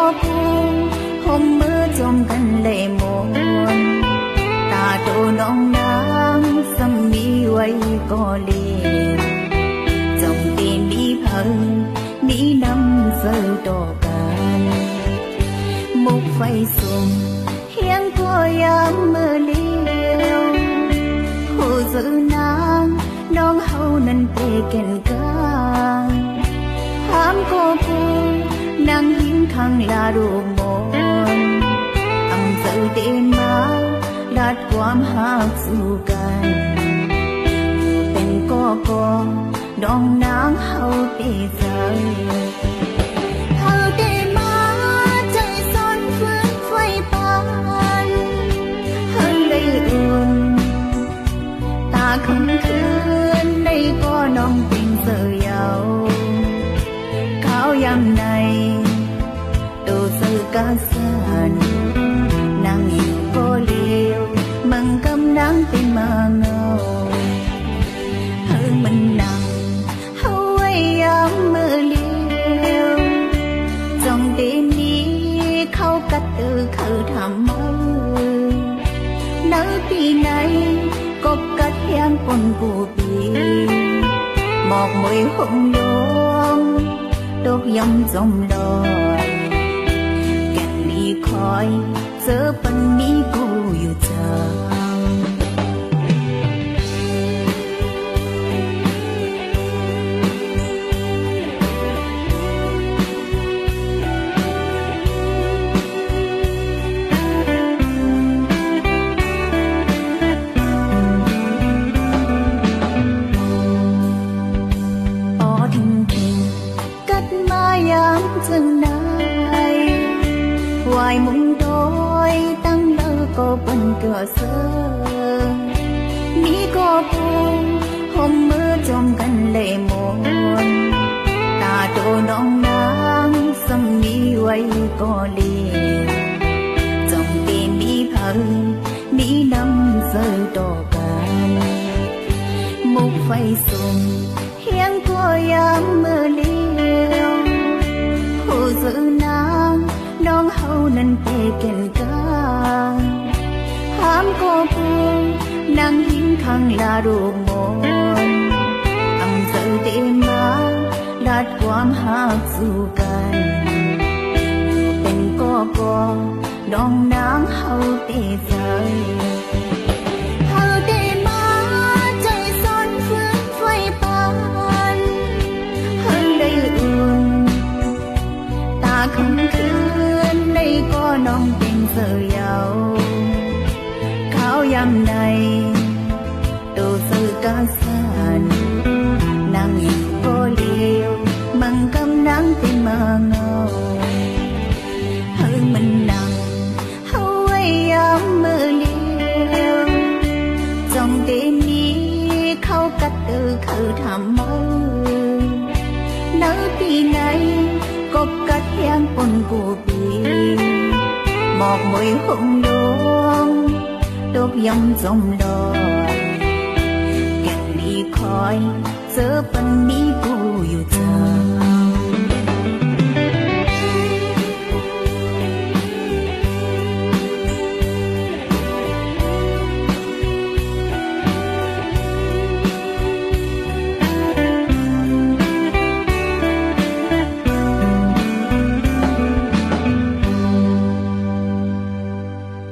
có buông hôm mưa trong căn lệ muộn ta đồ nong nắng xăm mi quay có liền dòng tiền đi phơi ní năm giờ đỏ can một vài xuồng hiên của em mưa liêu hồ giữ nắng nong hậu năn tê kèn ca hám cô buông nắng hiên khang là đồ mòn âm giờ tên má látความหักสู่กันเป็นก็ดองนางเฮาเตใจเฮาเตมาใจซ่อนฟื้นไฟปานเฮาได้อุ่นตาคำคืนได้ก็น้องเป็นเสือยาวข้าวยำในตัวสื่อกาสันนางอยู่ก็เลี้ยวมังกำนังเป็นมาเงาเฮามันนังเฮาไว้ยามมือเลี้ยวจงเดนี้เขากัดเขาทำมือเนื้อปีไหนกบกัดแยงปนกูปีหมอกมวยหงดงตกยำจมลอยแก่นมีคอยเจอปันนี้กูอยู่เจอจังไหนวายมุงโดยตั้งเลิกก็บนเกลือเสือมีก็ปูห่มมือจมกันเลยมนตาโตน้องนางสมีไว้ก็เลี้ยจงเต็มมีพังมีน้ำเสือต่อกันมุกไฟสุ่มเฮียงก็ยามเมื่อเลี้ยวhồ giữ nắngน้องเฮานั้นเตเก่นกาห้ามก็ปูนางหินข้างลาดูมนอำเจอเตมาลาดความหักสู่กันเป็นก็น้องนางเฮาเตใจเฮาเตมาใจซ่อนฟื้นไฟปานเฮาได้อุ่นคำคืนได้ก็น้องเป็นเสือยาวข้าวยำในตัวสื่อกาสันนางอยู่ก็เลี้ยวมังกำนังเป็นมาเงาเฮามันนังเฮาไว้ยามมือเลี้ยวจงเดนี้เขากัดเขาทำมือเนื้อปีไหนกบกัดแยงปนกูปีหมอกมวยหงดงตกยำจมลอย